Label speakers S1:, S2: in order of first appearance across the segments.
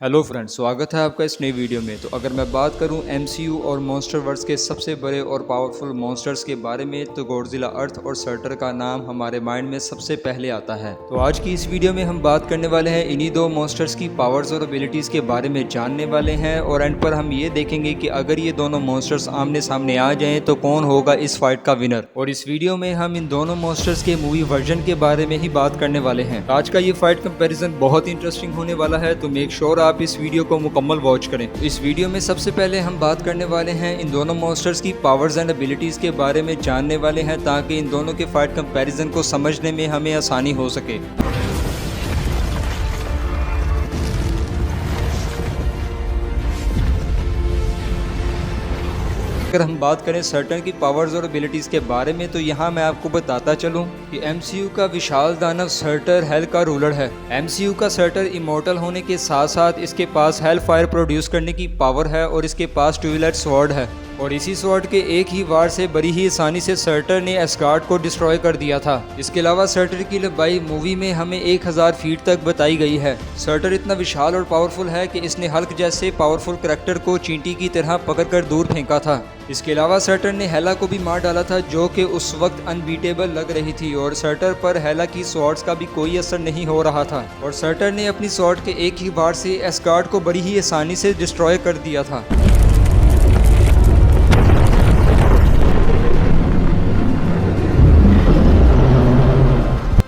S1: Hello friends, स्वागत है आपका इस नई वीडियो में। तो अगर मैं बात करूं एमसीयू और मॉन्स्टरवर्स के सबसे बड़े और पावरफुल मॉन्स्टर्स के बारे में, तो गॉडजिला अर्थ और सर्टर का नाम हमारे माइंड में सबसे पहले आता है। तो आज की इस वीडियो में हम बात करने वाले हैं इन्हीं दो मॉन्स्टर्स की पावर्स और एबिलिटीज के बारे में जानने वाले हैं, और एंड पर हम ये देखेंगे कि अगर ये दोनों मॉन्स्टर्स आमने सामने आ जाएं तो कौन होगा इस फाइट का विनर। और इस वीडियो में हम इन दोनों मॉन्स्टर्स के मूवी वर्जन के बारे में ही बात करने वाले हैं। आज का ये फाइट कंपेरिजन बहुत इंटरेस्टिंग होने वाला है, तो मेक श्योर आप इस वीडियो को मुकम्मल वॉच करें। इस वीडियो में सबसे पहले हम बात करने वाले हैं इन दोनों मॉन्स्टर्स की पावर्स एंड एबिलिटीज के बारे में जानने वाले हैं, ताकि इन दोनों के फाइट कंपैरिजन को समझने में हमें आसानी हो सके। अगर हम बात करें सर्टन की पावर्स और एबिलिटीज के बारे में, तो यहाँ मैं आपको बताता चलूँ कि एमसीयू का विशाल दानव सर्टर हेल का रूलर है। एमसीयू का सर्टर इमॉर्टल होने के साथ साथ इसके पास हेल फायर प्रोड्यूस करने की पावर है, और इसके पास ट्विलाइट स्वॉर्ड है, और इसी स्वॉर्ड के एक ही वार से बड़ी ही आसानी से सर्टर ने एस्गार्ड को डिस्ट्रॉय कर दिया था। इसके अलावा सर्टर की लंबाई मूवी में हमें 1000 फीट तक बताई गई है। सर्टर इतना विशाल और पावरफुल है कि इसने हल्क जैसे पावरफुल करैक्टर को चींटी की तरह पकड़कर दूर फेंका था। इसके अलावा सर्टर ने हेला को भी मार डाला था, जो कि उस वक्त अनबीटेबल लग रही थी, और सर्टर पर हेला की स्वॉर्ड्स का भी कोई असर नहीं हो रहा था, और सर्टर ने अपनी स्वॉर्ड के एक ही वार से एस्गार्ड को बड़ी ही आसानी से डिस्ट्रॉय कर दिया था।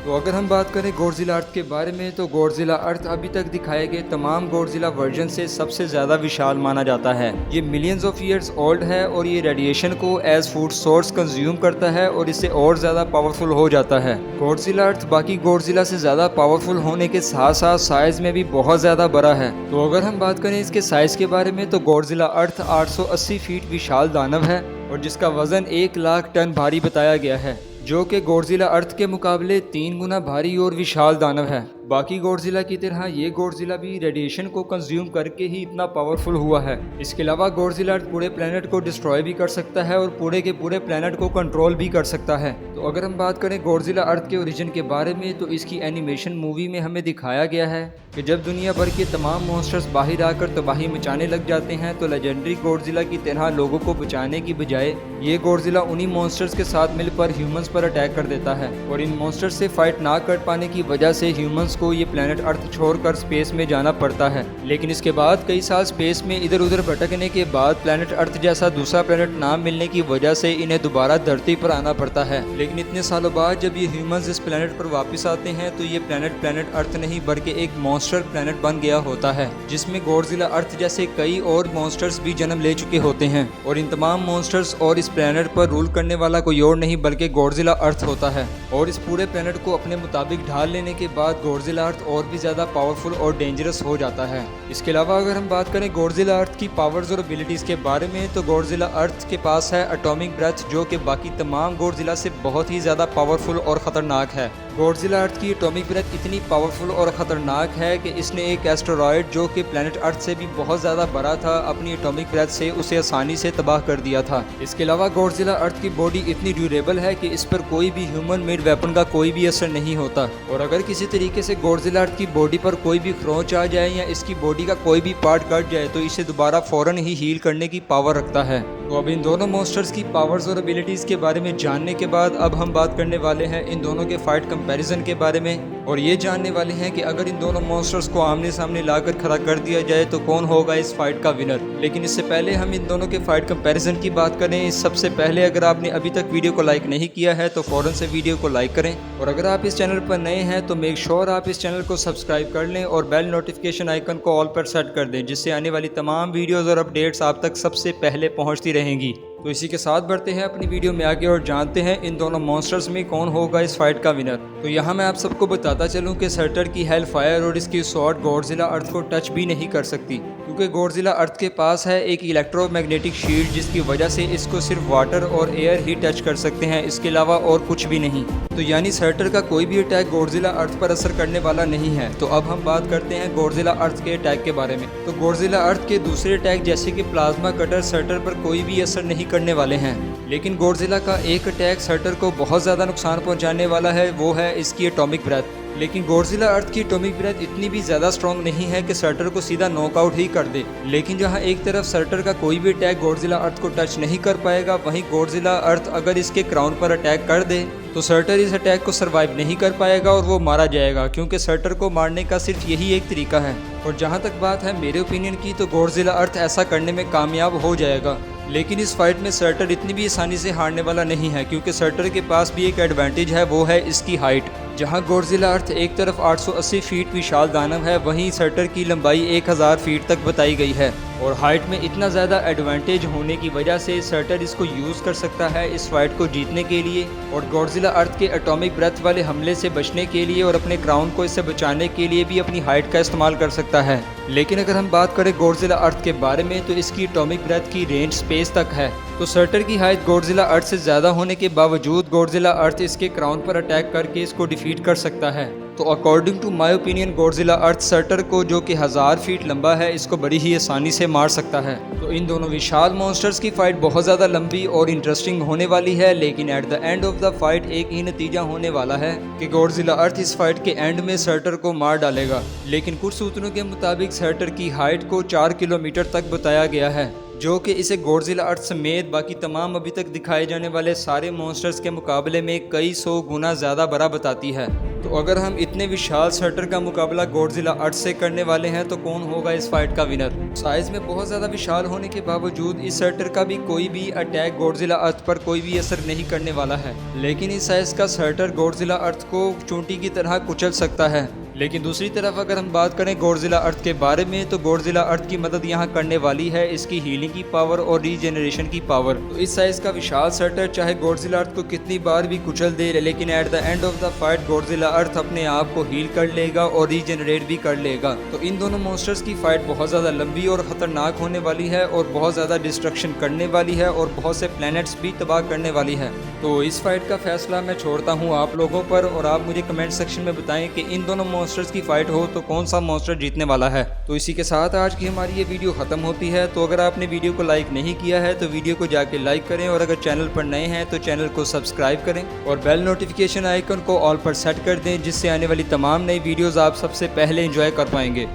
S1: तो अगर हम बात करें गॉडजिला अर्थ के बारे में, तो गॉडजिला अर्थ अभी तक दिखाए गए तमाम गॉडजिला वर्जन से सबसे ज़्यादा विशाल माना जाता है। ये मिलियंस ऑफ ईयर्स ओल्ड है, और ये रेडिएशन को एज फूड सोर्स कंज्यूम करता है, और इससे और ज़्यादा पावरफुल हो जाता है। गॉडजिला अर्थ बाकी गॉडजिला से ज़्यादा पावरफुल होने के साथ साथ साइज में भी बहुत ज़्यादा बड़ा है। तो अगर हम बात करें इसके साइज के बारे में, तो गॉडजिला अर्थ 880 फीट विशाल दानव है, और जिसका वजन 1 लाख टन भारी बताया गया है, जो कि गॉडजिला अर्थ के मुकाबले 3 गुना भारी और विशाल दानव है। बाकी गॉडजिला की तरह ये गॉडजिला भी रेडिएशन को कंज्यूम करके ही इतना पावरफुल हुआ है। इसके अलावा गॉडजिला अर्थ पूरे प्लेनेट को डिस्ट्रॉय भी कर सकता है, और पूरे के पूरे प्लेनेट को कंट्रोल भी कर सकता है। तो अगर हम बात करें गॉडजिला अर्थ के ओरिजिन के बारे में, तो इसकी एनिमेशन मूवी में हमें दिखाया गया है कि जब दुनिया भर के तमाम मॉन्स्टर्स बाहर आकर तबाही मचाने लग जाते हैं, तो लेजेंडरी गॉडजिला की तरह लोगों को बचाने की बजाय ये गॉडजिला उन्हीं मॉन्स्टर्स के साथ मिलकर ह्यूमंस पर अटैक कर देता है, और इन मॉन्स्टर्स से फाइट ना कर पाने की वजह से ह्यूमंस को ये प्लेनेट अर्थ छोड़कर स्पेस में जाना पड़ता है। लेकिन इसके बाद कई साल स्पेस में इधर उधर भटकने के बाद प्लेनेट अर्थ जैसा दूसरा प्लेनेट ना मिलने की वजह से इन्हें दोबारा धरती पर आना पड़ता है। लेकिन इतने सालों बाद जब ये ह्यूमंस इस प्लेनेट पर वापस आते हैं, तो ये प्लेनेट अर्थ नहीं बल्कि एक मॉन्स्टर प्लेनेट बन गया होता है, जिसमें गॉडजिला अर्थ जैसे कई और मॉन्स्टर्स भी जन्म ले चुके होते हैं। और इन तमाम मॉन्स्टर्स और इस प्लेनेट पर रूल करने वाला कोई और नहीं बल्कि गॉडजिला अर्थ होता है। और इस पूरे प्लेनेट को अपने मुताबिक ढाल लेने के बाद गॉडजिला अर्थ और भी ज्यादा पावरफुल और डेंजरस हो जाता है। इसके अलावा अगर हम बात करें गॉडजिला अर्थ की पावर्स और एबिलिटीज के बारे में, तो गॉडजिला अर्थ के पास है एटॉमिक ब्रेथ, जो कि बाकी तमाम गॉडजिला से बहुत ही ज्यादा पावरफुल और खतरनाक है। गॉडजिला अर्थ की एटॉमिक ब्रेथ इतनी पावरफुल और खतरनाक है कि इसने एक एस्टेरॉयड जो कि प्लेनेट अर्थ से भी बहुत ज्यादा बड़ा था, अपनी एटॉमिक ब्रेथ से उसे आसानी से तबाह कर दिया था। इसके अलावा गॉडजिला अर्थ की बॉडी इतनी ड्यूरेबल है कि इस पर कोई भी ह्यूमन मेड वेपन का कोई भी असर नहीं होता, और अगर किसी तरीके से गॉडजिला अर्थ की बॉडी पर कोई भी खरोंच आ जाए या इसकी बॉडी का कोई भी पार्ट कट जाए, तो इसे दोबारा फौरन ही हील करने की पावर रखता है। तो अब इन दोनों मॉन्स्टर्स की पावर्स और एबिलिटीज के बारे में जानने के बाद अब हम बात करने वाले हैं इन दोनों के फाइट कंपैरिजन के बारे में, और ये जानने वाले हैं कि अगर इन दोनों मॉन्स्टर्स को आमने सामने लाकर खड़ा कर दिया जाए तो कौन होगा इस फाइट का विनर। लेकिन इससे पहले हम इन दोनों के फाइट कंपैरिजन की बात करें, इस सबसे पहले अगर आपने अभी तक वीडियो को लाइक नहीं किया है तो फौरन से वीडियो को लाइक करें, और अगर आप इस चैनल पर नए हैं तो मेक श्योर आप इस चैनल को सब्सक्राइब कर लें और बेल नोटिफिकेशन आइकन को ऑल पर सेट कर दें, जिससे आने वाली तमाम वीडियोज़ और अपडेट्स आप तक सबसे पहले पहुँचती रहेंगी। तो इसी के साथ बढ़ते हैं अपनी वीडियो में आगे और जानते हैं इन दोनों मॉन्स्टर्स में कौन होगा इस फाइट का विनर। तो यहाँ मैं आप सबको बताता चलूँ कि सर्टर की हेल फायर और इसकी स्वॉर्ड गॉडजिला अर्थ को टच भी नहीं कर सकती, क्योंकि गॉडजिला अर्थ के पास है एक इलेक्ट्रोमैग्नेटिक शील्ड, जिसकी वजह से इसको सिर्फ वाटर और एयर ही टच कर सकते हैं, इसके अलावा और कुछ भी नहीं। तो यानी सर्टर का कोई भी अटैक गॉडजिला अर्थ पर असर करने वाला नहीं है। तो अब हम बात करते हैं गॉडजिला अर्थ के अटैक के बारे में। तो गॉडजिला अर्थ के दूसरे अटैक जैसे कि प्लाज्मा कटर सर्टर पर कोई भी असर नहीं करने वाले हैं, लेकिन गॉडजिला का एक अटैक सर्टर को बहुत ज़्यादा नुकसान पहुंचाने वाला है, वो है इसकी एटॉमिक ब्रेथ। लेकिन गॉडजिला अर्थ की एटॉमिक ब्रेथ इतनी भी ज़्यादा स्ट्रॉन्ग नहीं है कि सर्टर को सीधा नॉकआउट ही कर दे। लेकिन जहां एक तरफ सर्टर का कोई भी अटैक गॉडजिला अर्थ को टच नहीं कर पाएगा, वहीं गॉडजिला अर्थ अगर इसके क्राउन पर अटैक कर दे तो सर्टर इस अटैक को सरवाइव नहीं कर पाएगा और वो मारा जाएगा, क्योंकि सर्टर को मारने का सिर्फ यही एक तरीका है। और जहां तक बात है मेरे ओपिनियन की, तो गॉडजिला अर्थ ऐसा करने में कामयाब हो जाएगा। लेकिन इस फाइट में सर्टर इतनी भी आसानी से हारने वाला नहीं है, क्योंकि सर्टर के पास भी एक एडवांटेज है, वो है इसकी हाइट। जहां गॉडजिला अर्थ एक तरफ 880 फीट विशाल दानव है, वहीं सर्टर की लंबाई 1000 फीट तक बताई गई है। और हाइट में इतना ज़्यादा एडवांटेज होने की वजह से सर्टर इसको यूज़ कर सकता है इस फाइट को जीतने के लिए, और गॉडजिला अर्थ के एटॉमिक ब्रेथ वाले हमले से बचने के लिए और अपने क्राउन को इससे बचाने के लिए भी अपनी हाइट का इस्तेमाल कर सकता है। लेकिन अगर हम बात करें गॉडजिला अर्थ के बारे में, तो इसकी एटॉमिक ब्रेथ की रेंज स्पेस तक है। तो सर्टर की हाइट गॉडजिला अर्थ से ज़्यादा होने के बावजूद गॉडजिला अर्थ इसके क्राउन पर अटैक करके इसको डिफीट कर सकता है। तो according to my opinion Godzilla earth सर्टर को, जो कि 1000 फीट लंबा है, इसको बड़ी ही आसानी से मार सकता है। तो इन दोनों विशाल मॉन्स्टर्स की फाइट बहुत ज़्यादा लंबी और इंटरेस्टिंग होने वाली है। लेकिन at the end of the fight एक ही नतीजा होने वाला है कि गॉडजिला अर्थ इस फाइट के एंड में सर्टर को मार डालेगा। लेकिन कुछ सूत्रों के मुताबिक सर्टर की हाइट को 4 किलोमीटर तक बताया गया है, जो कि इसे गॉडजिला अर्थ समेत बाकी तमाम अभी तक दिखाए जाने वाले सारे मॉन्स्टर्स के मुकाबले में कई 100 गुना ज़्यादा बड़ा बताती है। तो अगर हम इतने विशाल सर्टर का मुकाबला गॉडजिला अर्थ से करने वाले हैं, तो कौन होगा इस फाइट का विनर? साइज में बहुत ज़्यादा विशाल होने के बावजूद इस सर्टर का भी कोई भी अटैक गॉडजिला अर्थ पर कोई भी असर नहीं करने वाला है। लेकिन इस साइज का सर्टर गॉडजिला अर्थ को चोटी की तरह कुचल सकता है। लेकिन दूसरी तरफ अगर हम बात करें गॉडजिला अर्थ के बारे में, तो गॉडजिला अर्थ की मदद यहाँ करने वाली है इसकी हीलिंग की पावर और रीजेनरेशन की पावर। तो इस साइज का विशाल सर्टर चाहे गॉडजिला अर्थ को कितनी बार भी कुचल दे, लेकिन at the end of the fight Godzilla earth अपने आप को हील कर लेगा और रीजेनरेट भी कर लेगा। तो इन दोनों मॉन्स्टर्स की फाइट बहुत ज़्यादा लंबी और ख़तरनाक होने वाली है और बहुत ज़्यादा डिस्ट्रक्शन करने वाली है और बहुत से प्लैनेट्स भी तबाह करने वाली है। तो इस फाइट का फैसला मैं छोड़ता हूँ आप लोगों पर, और आप मुझे कमेंट सेक्शन में बताएं कि इन दोनों मॉन्स्टर्स की फाइट हो तो कौन सा मॉन्स्टर जीतने वाला है। तो इसी के साथ आज की हमारी ये वीडियो ख़त्म होती है। तो अगर आपने वीडियो को लाइक नहीं किया है तो वीडियो को जाके लाइक करें, और अगर चैनल पर नए हैं तो चैनल को सब्सक्राइब करें और बेल नोटिफिकेशन आइकन को ऑल पर सेट कर दें, जिससे आने वाली तमाम नई वीडियोज़ आप सबसे पहले एंजॉय कर पाएंगे।